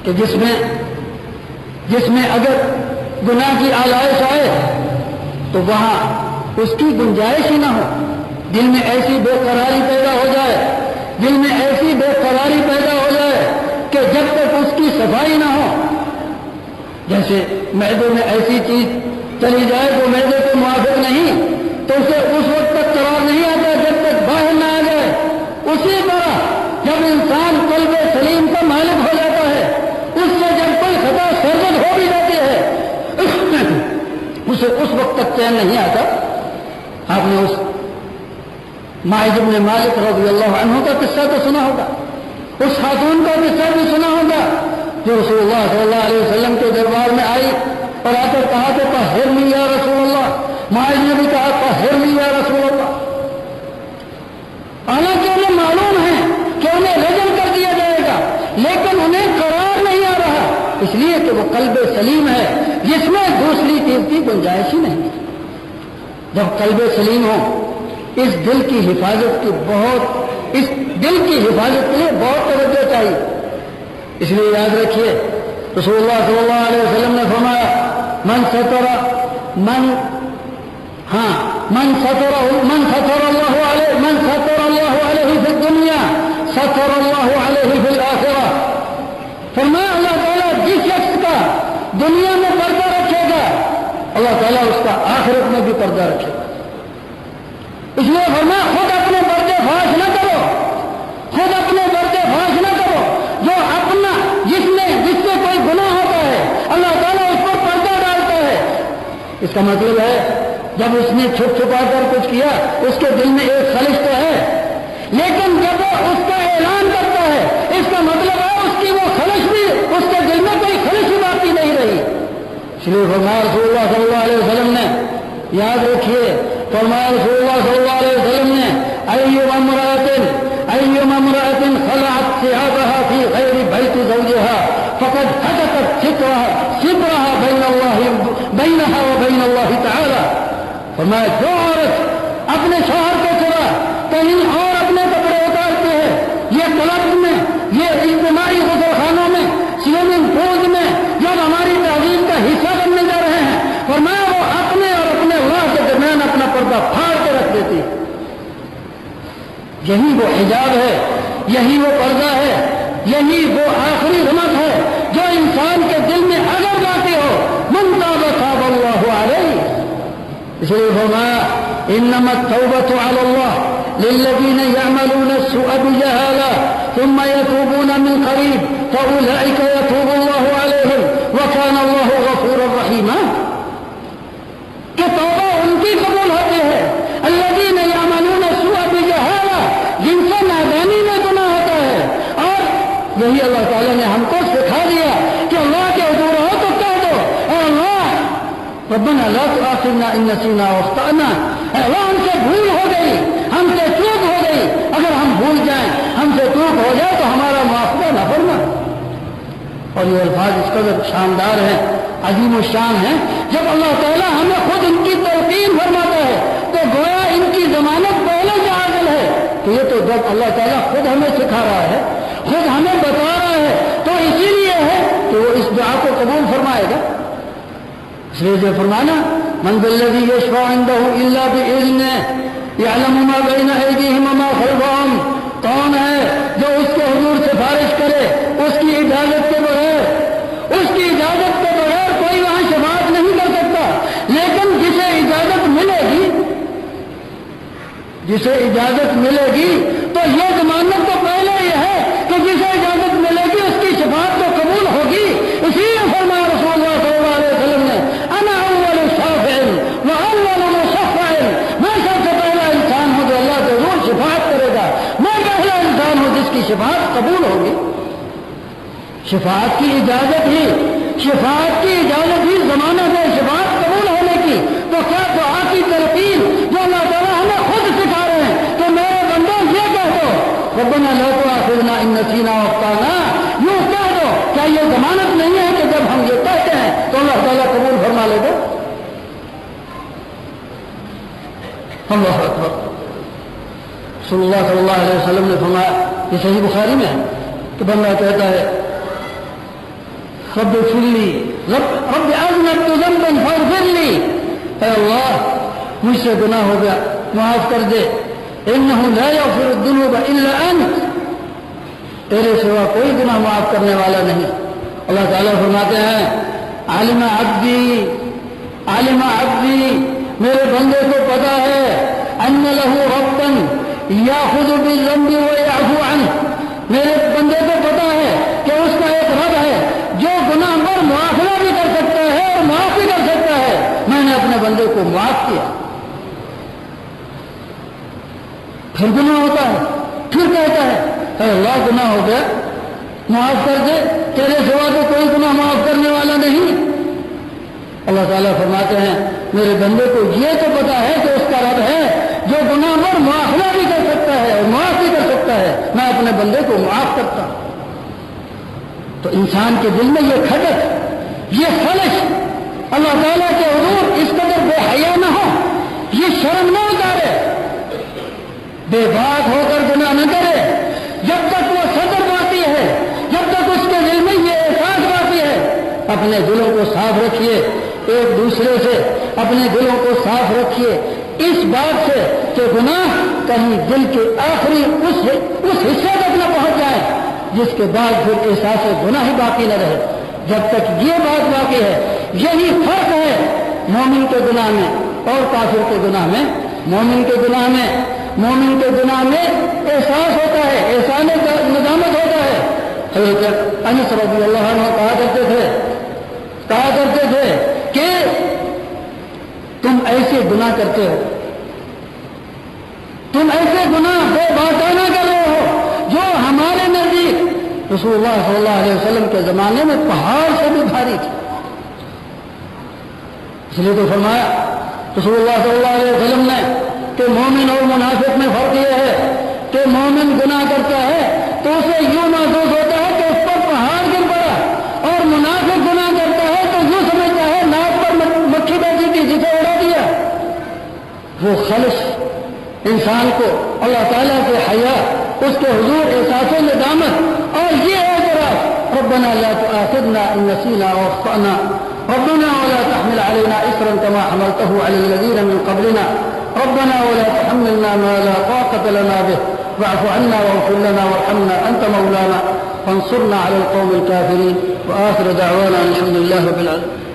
کہ جس میں اگر گناہ کی آلائش آئے تو وہاں اس کی گنجائش ہی نہ ہو، دل میں ایسی بے قراری پیدا ہو جائے، دل میں ایسی بے قراری پیدا ہو جائے کہ جب تک اس کی صفائی نہ ہو، جیسے معدے میں ایسی چیز چلی جائے جو معدے کے موافق نہیں تو اسے اس وقت تک قرار نہیں آتا جب تک باہر نہ آ جائے۔ اسی طرح جب انسان قلب سلیم کا مالک ہو جاتا ہے، اس سے جب کوئی خطا سرزد ہو بھی جاتی ہے اسے اس وقت تک چین نہیں آتا۔ آپ نے اس ماعز بن مالک رضی اللہ عنہ کا قصہ تو سنا ہوگا، اس خاتون کا قصہ بھی سنا ہوگا جو رسول اللہ صلی اللہ علیہ وسلم کے دربار میں آئی اور آ کر کہا کہ طہرنی یا رسول اللہ۔ ماعز نے بھی کہا طہرنی یا رسول اللہ، حالانکہ انہیں معلوم ہے کہ انہیں رجم کر دیا جائے گا، لیکن انہیں قرار نہیں آ رہا، اس لیے کہ وہ قلب سلیم ہے جس میں دوسری چیز کی گنجائش ہی نہیں۔ جب قلب سلیم ہو، اس دل کی حفاظت کی حفاظت کے لیے بہت توجہ چاہیے۔ اس لیے یاد رکھیے رسول اللہ صلی اللہ علیہ وسلم نے فرمایا من ستر اللہ علیہ فی الدنیا ستر اللہ علیہ فی الآخرہ۔ فرمایا اللہ تعالیٰ جس شخص کا دنیا میں پردہ رکھے گا اللہ تعالیٰ اس کا آخرت میں بھی پردہ رکھے گا۔ اس لیے فرمایا خود اپنے پردے فاش نہ کرو، خود اپنے پردے فاش نہ کرو۔ جو اپنا جس سے کوئی گناہ ہوتا ہے اللہ تعالیٰ اس پر پردہ ڈالتا ہے۔ اس کا مطلب ہے جب اس نے چھپ چھپا کر کچھ کیا اس کے دل میں ایک خلش تو ہے، لیکن جب وہ اس کا اعلان کرتا ہے اس کا مطلب ہے اس کی وہ خلش بھی، اس کے دل میں کوئی خلش ہی باقی نہیں رہی۔ اس لیے فرمایا رسول اللہ صلی اللہ علیہ وسلم نے، یاد رکھیے فرمایا رسول اللہ صلی اللہ علیہ وسلم نے ایما امرأة خلعت ثيابها في غير بيت زوجها فقد هتكت سترها بينها وبين الله تعالى۔ فرمایا جو عورت اپنے شوہر کے سوا کہیں اور اپنے کپڑے اتارتے ہیں، یہ کلب میں، یہ اجتماعی غسل خانوں میں، سوئمنگ پول میں جب ہماری تعلیم کا حصہ بننے جا رہے ہیں، فرمایا وہ اپنے اور اپنے اللہ کے درمیان اپنا پردہ پھاڑ کے رکھ دیتی ہے۔ یہی وہ حجاب ہے، یہی وہ پردہ ہے، یہی وہ آخری رمق ہے جو انسان کے دل میں اگر جاتی ہو من تاب تاب اللہ علیہ۔ اس لیے فرمایا انما التوبۃ علی اللہ للذین یعملون السوء بجہالہ ثم یتوبون من قریب فاولئک یتوب اللہ علیہم وکان اللہ غفورا رحیما۔ کہ توبہ ان کی قبول ہوتی ہے الذین یعملون السوء بجہالہ، جن سے نادانی میں گناہ ہوتا ہے۔ اور یہی اللہ تعالیٰ نے ہم کو سکھا دیا کہ اللہ کے حضور ہو تو کہہ دو اے اللہ ربنا لا تؤاخذنا ان نسینا واخطأنا، اے اللہ ہم سے بھول ہو گئی، ہم سے چوک ہو گئی، اگر ہم بھول جائیں، ہم سے چوک ہو جائے تو ہمارا معافی نہ فرما۔ اور یہ الفاظ اس قدر شاندار ہیں، عظیم الشان ہیں، جب اللہ تعالیٰ ہمیں خود ان کی تلقین فرماتا ہے تو گویا ان کی ضمانت پہلے سے حاصل ہے کہ یہ تو جب اللہ تعالیٰ خود ہمیں سکھا رہا ہے، خود ہمیں بتا رہا ہے تو اسی لیے ہے کہ وہ اس دعا کو قبول فرمائے گا۔ اس لیے جو فرمانا من ذا الذی یشفع عندہ الا بإذنہ یعلم ما بین ایدیہم وما خلفہم، کون ہے جو اس کے حضور سفارش کرے اس کی اجازت کے بغیر، اس کی اجازت کے بغیر کوئی وہاں شفاعت نہیں کر سکتا، لیکن جسے اجازت ملے گی، جسے اجازت ملے گی تو یہ ضمانت تو پہلے ہی ہے کہ جسے اجازت ملے گی اس کی شفاعت تو قبول ہوگی۔ اسی لیے فرمایا رسول اللہ صلی اللہ علیہ وسلم نے انا اول شافع واول مشفع، میں سب سے پہلا انسان ہوں جو اللہ کے حضور شفاعت کرے گا، میں پہلا انسان ہوں جس کی شفاعت قبول ہوگی۔ شفاعت کی اجازت ہی ضمانت ہے شفاعت قبول ہونے کی۔ تو کیا دعا کی تلقین جو اللہ تعالیٰ ہمیں خود سکھا رہے ہیں کہ میرے بندو یہ کہہ دو ربنا لا تؤاخذنا ان نسینا واخطأنا، یوں کہہ دو، کیا یہ ضمانت نہیں ہے کہ جب ہم یہ کہتے ہیں تو اللہ تعالیٰ قبول فرما لے گا؟ اللہ اکبر۔ رسول اللہ صلی اللہ علیہ وسلم نے فرمایا، یہ صحیح بخاری میں ہے کہ بندہ کہتا ہے رب اغفر لی رب اذنبت ذنبا فاغفر لی، اے اللہ مجھ سے گناہ ہو گیا معاف کر دے، انہ لا یغفر الذنوب الا انت، تیرے سوا کوئی گناہ معاف کرنے والا نہیں۔ اللہ تعالیٰ فرماتے ہیں علم عبدی، میرے بندے کو پتا ہے ان لہ ربا یاخذ بالذنب ویعفو عنہ، میرے بندے کو پتا ہے کہ اس کا ایک رب ہے جو گناہ پر معافی بھی کر سکتا ہے اور معاف بھی کر سکتا ہے، میں نے اپنے بندے کو معاف کیا۔ پھر گناہ ہوتا ہے، پھر کہتا ہے اے اللہ گناہ ہو گیا معاف کر دے، تیرے سوا تو کوئی گناہ معاف کرنے والا نہیں۔ اللہ تعالیٰ فرماتے ہیں میرے بندے کو یہ تو پتا ہے کہ اس کا رب ہے جو گناہ پر معافی بھی کر سکتا ہے اور معاف بھی کر سکتا ہے، میں اپنے بندے کو معاف کرتا ہوں۔ تو انسان کے دل میں یہ کھٹک، یہ خلش اللہ تعالیٰ کے حضور اس قدر بے حیا نہ ہو، یہ شرم نہ اتارے، بے بات ہو کر گناہ نہ کرے، جب تک وہ صدر باقی ہے، جب تک اس کے دل میں یہ احساس باقی ہے۔ اپنے دلوں کو صاف رکھیے، ایک دوسرے سے اپنے دلوں کو صاف رکھیے اس بات سے کہ گناہ کہیں دل کے آخری اس حصے تک نہ پہنچ جائے جس کے بعد پھر احساس گناہ ہی باقی نہ رہے۔ جب تک یہ بات باقی ہے، یہی فرق ہے مومن کے گناہ میں اور کافر کے گناہ میں۔ مومن کے گناہ میں احساس ہوتا ہے، احسان ندامت ہوتا ہے۔ حضرت انس رضی اللہ عنہ کہا کرتے تھے کہ تم ایسے گناہ کرتے ہو، تم ایسے گناہ بے باکانہ کر رہے ہو جو ہمارے نزدیک رسول اللہ صلی اللہ علیہ وسلم کے زمانے میں پہاڑ سے بھی بھاری تھی۔ اس لیے تو فرمایا رسول اللہ صلی اللہ علیہ وسلم نے کہ مومن اور منافق میں فرق یہ ہے کہ مومن گناہ کرتا ہے تو اسے یوں محسوس ہوتا ہے کہ اس پر پہاڑ گر پڑا، اور منافق گناہ کرتا ہے تو یوں سمجھتا ہے ناک پر مکھی بیٹھی تھی جسے اڑا دیا۔ وہ خلش انسان کو اللہ تعالیٰ کے حیا، اس کے حضور احساس و ندامت اور یہ اعتراف ربنا لا تؤاخذنا ان نسينا واخطأنا ربنا ولا تحمل علينا إصرا كما حملته على الذين من قبلنا ربنا ولا تحملنا ما لا طاقة لنا به واعف عنا واغفر لنا وارحمنا أنت مولانا فانصرنا على القوم الكافرين وآخر دعوانا الحمد لله رب العالمين۔